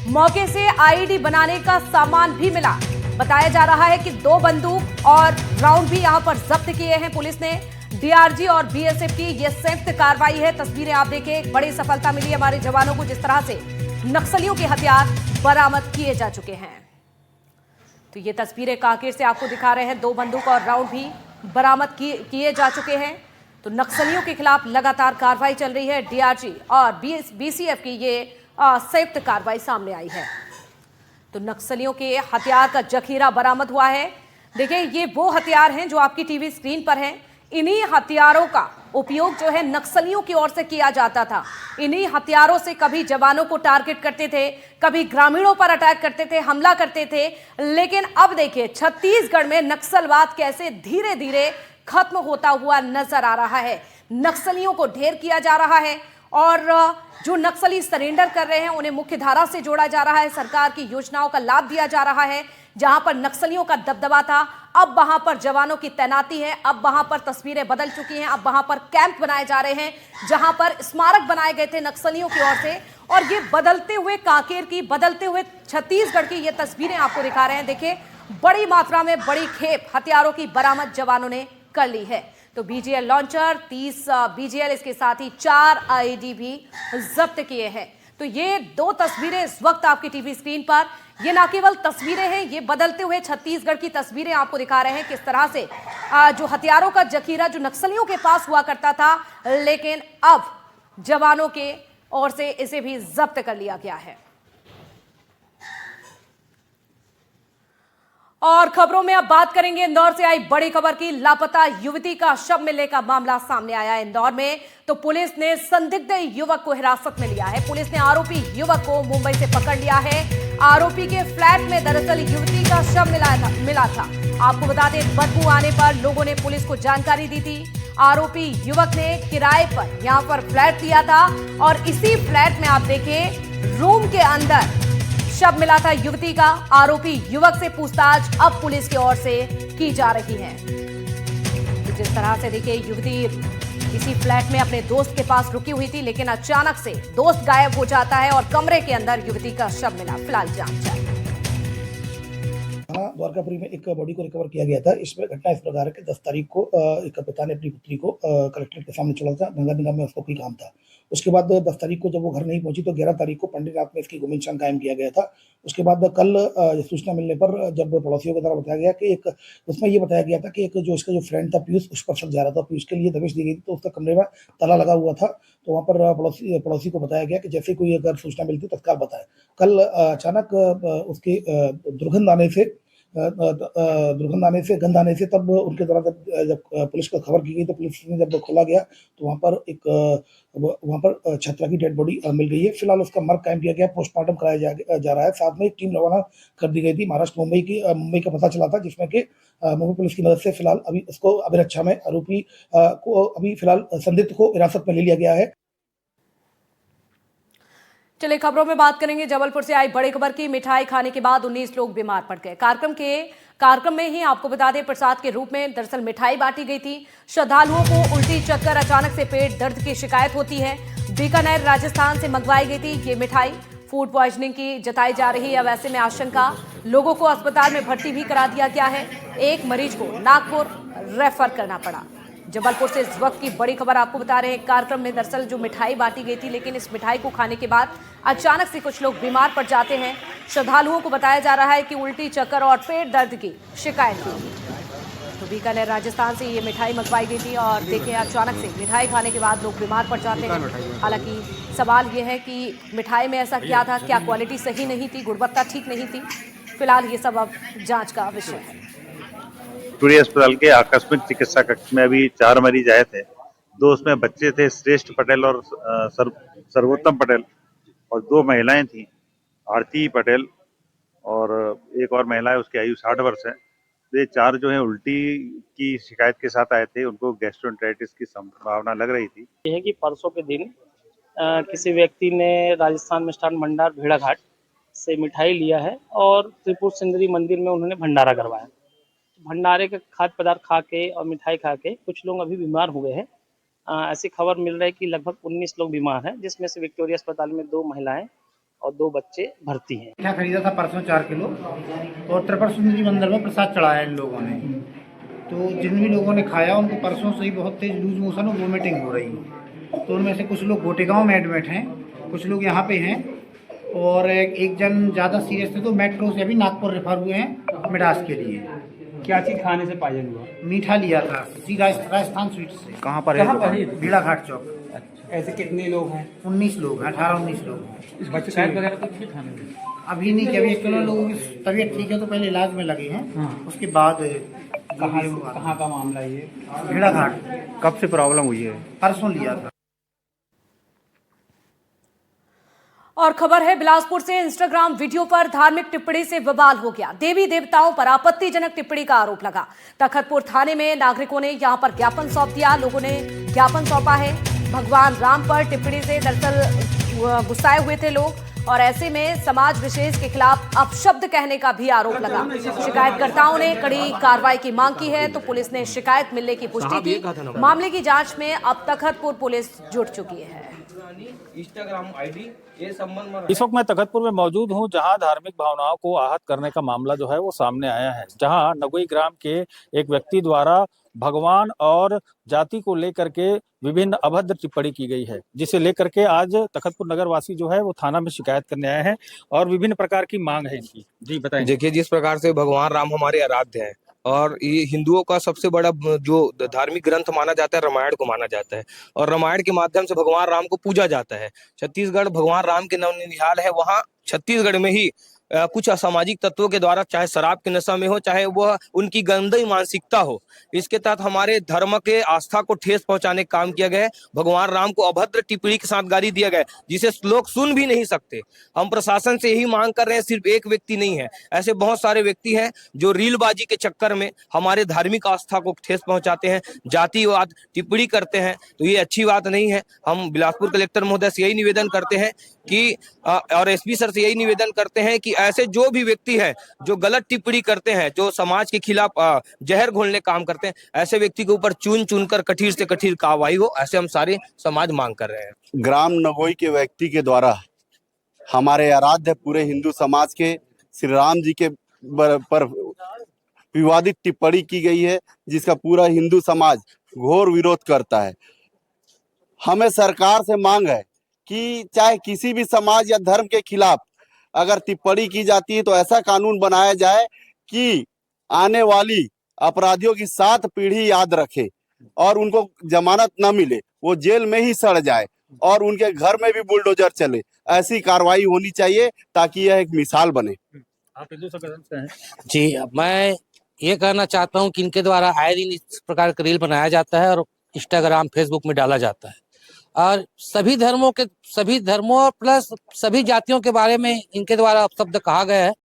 मौके से आईईडी बनाने का सामान भी मिला। बताया जा रहा है कि 2 बंदूक और राउंड भी यहां पर जब्त किए हैं पुलिस ने। डीआरजी और बीएसएफ की यह संयुक्त कार्रवाई है। तस्वीरें आप देखें, एक बड़ी सफलता मिली हमारे जवानों को, जिस तरह से नक्सलियों के हथियार बरामद किए जा चुके हैं। तो ये तस्वीरें कांकेर से आपको दिखा रहे हैं। 2 बंदूक और राउंड भी बरामद किए जा चुके हैं। तो नक्सलियों के खिलाफ लगातार कार्रवाई चल रही है। डीआरजी और बीसीएफ की ये संयुक्त कार्रवाई सामने आई है। तो नक्सलियों के हथियार का जखीरा बरामद हुआ है। देखिए, ये वो हथियार हैं जो आपकी टीवी स्क्रीन पर हैं। इन्हीं हथियारों का उपयोग जो है नक्सलियों की ओर से किया जाता था। इन्हीं हथियारों से कभी जवानों को टारगेट करते थे, कभी ग्रामीणों पर अटैक करते थे, हमला करते थे। लेकिन अब देखिए, छत्तीसगढ़ में नक्सलवाद कैसे धीरे धीरे खत्म होता हुआ नजर आ रहा है। नक्सलियों को ढेर किया जा रहा है और जो नक्सली सरेंडर कर रहे हैं उन्हें मुख्य धारा से जोड़ा जा रहा है। सरकार की योजनाओं का लाभ दिया जा रहा है। जहां पर नक्सलियों का दबदबा था, अब वहां पर जवानों की तैनाती है। अब वहां पर तस्वीरें बदल चुकी हैं। अब वहां पर कैंप बनाए जा रहे हैं, जहां पर स्मारक बनाए गए थे नक्सलियों की ओर से। और ये बदलते हुए कांकेर की, बदलते हुए छत्तीसगढ़ की ये तस्वीरें आपको दिखा रहे हैं। देखिए, बड़ी मात्रा में बड़ी खेप हथियारों की बरामद जवानों ने कर ली है। तो बीजीएल लॉन्चर, 30 बीजीएल, इसके साथ ही 4 आईईडी भी जब्त किए हैं। तो ये 2 तस्वीरें इस वक्त आपकी टीवी स्क्रीन पर, ये ना केवल तस्वीरें हैं, ये बदलते हुए छत्तीसगढ़ की तस्वीरें आपको दिखा रहे हैं। किस तरह से जो हथियारों का जखीरा जो नक्सलियों के पास हुआ करता था, लेकिन अब जवानों के ओर से इसे भी जब्त कर लिया गया है। और खबरों में अब बात करेंगे इंदौर से आई बड़ी खबर की। लापता युवती का शव मिलने का मामला सामने आया है इंदौर में। तो पुलिस ने संदिग्ध युवक को हिरासत में लिया है। पुलिस ने आरोपी युवक को मुंबई से पकड़ लिया है। आरोपी के फ्लैट में दरअसल युवती का शव मिला था। आपको बता दें, बदबू आने पर लोगों ने पुलिस को जानकारी दी थी। आरोपी युवक ने किराए पर यहां पर फ्लैट लिया था और इसी फ्लैट में आप देखें, रूम के अंदर शव मिला था युवती का। आरोपी युवक से पूछताछ अब पुलिस की ओर से की जा रही है। तो जिस तरह से देखिए, युवती इसी फ्लैट में अपने दोस्त के पास रुकी हुई थी, लेकिन अचानक से दोस्त गायब हो जाता है और कमरे के अंदर युवती का शव मिला। फिलहाल जांच जारी। द्वारकापुरी में एक बॉडी को रिकवर किया गया था। इसमें घटना इस प्रकार है कि 10 तारीख को एक पिता ने अपनी पुत्री को कलेक्ट्रेट के सामने छोड़ा था। गंगा निगम में उसको कोई काम था। उसके बाद 10 तारीख को जब वो घर नहीं पहुंची तो 11 तारीख को पंडितनाथ में इसकी गुमिनशान कायम किया गया था। उसके बाद कल सूचना मिलने पर जब पड़ोसियों के द्वारा बताया गया कि एक उसमें ये बताया गया था कि एक जो इसका जो फ्रेंड था पीयूष, उस पर शक जा रहा था। पीयूष के लिए दबिश दी गई थी, तो उसका कमरे में ताला लगा हुआ था। तो वहाँ पर पड़ोसी को बताया गया कि जैसे कोई अगर सूचना मिलती तत्काल बताए। कल अचानक उसके गंध आने से तब उनके द्वारा जब पुलिस को खबर की गई, तो पुलिस ने जब खोला गया तो वहाँ पर छात्रा की डेड बॉडी मिल गई है। फिलहाल उसका मर्ग कायम किया गया, पोस्टमार्टम कराया जा रहा है। साथ में एक टीम रवाना कर दी गई थी महाराष्ट्र मुंबई का पता चला था, जिसमें कि मुंबई पुलिस की मदद से फिलहाल अभी उसको अभिरक्षा में आरोपी को अभी फिलहाल संदिग्ध को हिरासत में ले लिया गया है। चलिए, खबरों में बात करेंगे जबलपुर से आई बड़ी खबर की। मिठाई खाने के बाद 19 लोग बीमार पड़ गए। कार्यक्रम में ही आपको बता दें, प्रसाद के रूप में दरअसल मिठाई बांटी गई थी। श्रद्धालुओं को उल्टी, चक्कर, अचानक से पेट दर्द की शिकायत होती है। बीकानेर, राजस्थान से मंगवाई गई थी ये मिठाई। फूड पॉइजनिंग की जताई जा रही है। वैसे में आशंका, लोगों को अस्पताल में भर्ती भी करा दिया गया है। एक मरीज को नागपुर रेफर करना पड़ा। जबलपुर से इस वक्त की बड़ी खबर आपको बता रहे हैं। कार्यक्रम में दरअसल जो मिठाई बांटी गई थी, लेकिन इस मिठाई को खाने के बाद अचानक से कुछ लोग बीमार पड़ जाते हैं। श्रद्धालुओं को बताया जा रहा है कि उल्टी, चक्कर और पेट दर्द की शिकायत थी। तो बीकानेर, राजस्थान से ये मिठाई मंगवाई गई थी और देखिए, अचानक से मिठाई खाने के बाद लोग बीमार पड़ जाते हैं। हालांकि सवाल ये है कि मिठाई में ऐसा क्या था, क्या क्वालिटी सही नहीं थी, गुणवत्ता ठीक नहीं थी। फिलहाल ये सब अब जांच का विषय है। टूरी अस्पताल के आकस्मिक चिकित्सा कक्ष में अभी 4 मरीज आए थे। 2 उसमें बच्चे थे, श्रेष्ठ पटेल और सर्वोत्तम पटेल, और 2 महिलाएं थी, आरती पटेल और एक और महिला है, उसकी आयु 60 वर्ष है। ये 4 जो है उल्टी की शिकायत के साथ आए थे। उनको गैस्ट्रोएंटेराइटिस की संभावना लग रही थी। यह है कि परसों के दिन किसी व्यक्ति ने राजस्थान मिष्ठान भंडार भेड़ाघाट से मिठाई लिया है और त्रिपुर सुंदरी मंदिर में उन्होंने भंडारा करवाया। भंडारे के खाद्य पदार्थ खा के और मिठाई खा के कुछ लोग अभी बीमार हुए हैं। ऐसी खबर मिल रही है कि लगभग 19 लोग बीमार हैं, जिसमें से विक्टोरिया अस्पताल में 2 महिलाएं और 2 बच्चे भर्ती हैं। क्या खरीदा था परसों 4 किलो और त्रिपुर सुंदरी मंदिर में प्रसाद चढ़ाया इन लोगों ने। तो जिन भी लोगों ने खाया उनको परसों से ही बहुत तेज लूज मोशन और वोमिटिंग हो रही है। तो उनमें से कुछ लोग गोटेगांव में एडमिट हैं, कुछ लोग यहाँ पे हैं और एक जन ज़्यादा सीरियस थे तो मेट्रो से अभी नागपुर रेफर हुए हैं मिडास के लिए। क्या चीज खाने से पायन हुआ? मीठा लिया था राजस्थान स्वीट से। कहाँ पर है? भेड़ाघाट चौक। ऐसे कितने लोग हैं? 19 लोग हैं, 18-19 लोग हैं। बच्चे शहर वगैरह तो नहीं खाने में? अभी नहीं कि अभी किलो लोगों की तबीयत ठीक है तो पहले इलाज में लगे हैं। हाँ। उसके बाद कहाँ का मामला ये? भेड़ाघाट। कब से प्रॉब्लम हुई है? परसों लिया था। और खबर है बिलासपुर से। इंस्टाग्राम वीडियो पर धार्मिक टिप्पणी से बवाल हो गया। देवी देवताओं पर आपत्तिजनक टिप्पणी का आरोप लगा। तखतपुर थाने में नागरिकों ने यहां पर ज्ञापन सौंप दिया। लोगों ने ज्ञापन सौंपा है। भगवान राम पर टिप्पणी से दरअसल गुस्साए हुए थे लोग और ऐसे में समाज विशेष के खिलाफ अपशब्द कहने का भी आरोप लगा। शिकायतकर्ताओं ने कड़ी कार्रवाई की मांग की है तो पुलिस ने शिकायत मिलने की पुष्टि की। मामले की जांच में अब तखतपुर पुलिस जुट चुकी है। इंस्टाग्राम आईडी ये संबंध। इस वक्त मैं तखतपुर में मौजूद हूं, जहां धार्मिक भावनाओं को आहत करने का मामला जो है वो सामने आया है। जहां नगोई ग्राम के एक व्यक्ति द्वारा भगवान और जाति को लेकर के विभिन्न अभद्र टिप्पणी की गई है, जिसे लेकर के आज तखतपुर नगर वासी जो है वो थाना में शिकायत करने आए हैं और विभिन्न प्रकार की मांग है इनकी। जी बताएं। देखिए, जिस प्रकार से भगवान राम हमारे आराध्य हैं और ये हिंदुओं का सबसे बड़ा जो धार्मिक ग्रंथ माना जाता है रामायण को माना जाता है और रामायण के माध्यम से भगवान राम को पूजा जाता है। छत्तीसगढ़ भगवान राम के नवनिहाल है। वहाँ छत्तीसगढ़ में ही कुछ असामाजिक तत्वों के द्वारा, चाहे शराब के नशा में हो, चाहे वह उनकी गंदी मानसिकता हो, इसके तहत हमारे धर्म के आस्था को ठेस पहुंचाने का काम किया गया है। भगवान राम को अभद्र टिप्पणी के साथ गाली दिया गया है, जिसे लोग सुन भी नहीं सकते। हम प्रशासन से यही मांग कर रहे हैं, सिर्फ एक व्यक्ति नहीं है, ऐसे बहुत सारे व्यक्ति हैं जो रीलबाजी के चक्कर में हमारे धार्मिक आस्था को ठेस पहुंचाते हैं, जातिवाद टिप्पणी करते हैं। तो ये अच्छी बात नहीं है। हम बिलासपुर कलेक्टर महोदय से यही निवेदन करते हैं कि और एसपी सर से यही निवेदन करते हैं कि ऐसे जो भी व्यक्ति है जो गलत टिप्पणी करते हैं, जो समाज के खिलाफ जहर घोलने काम करते हैं, ऐसे व्यक्ति के ऊपर चुन कर कठिन से कठिन कार्रवाई हो, ऐसे हम सारे समाज मांग कर रहे हैं। ग्राम नगोई के व्यक्ति के द्वारा हमारे आराध्य पूरे हिंदू समाज के श्री राम जी के पर विवादित टिप्पणी की गई है, जिसका पूरा हिंदू समाज घोर विरोध करता है। हमें सरकार से मांग है कि चाहे किसी भी समाज या धर्म के खिलाफ अगर टिप्पणी की जाती है तो ऐसा कानून बनाया जाए कि आने वाली अपराधियों की 7 पीढ़ी याद रखे और उनको जमानत न मिले, वो जेल में ही सड़ जाए और उनके घर में भी बुलडोजर चले। ऐसी कार्रवाई होनी चाहिए ताकि यह एक मिसाल बने। आप हिंदू संगठन से हैं? जी, मैं ये कहना चाहता हूँ कि इनके द्वारा आए दिन इस प्रकार का रील बनाया जाता है और इंस्टाग्राम फेसबुक में डाला जाता है और सभी धर्मों प्लस सभी जातियों के बारे में इनके द्वारा शब्द कहा गया है।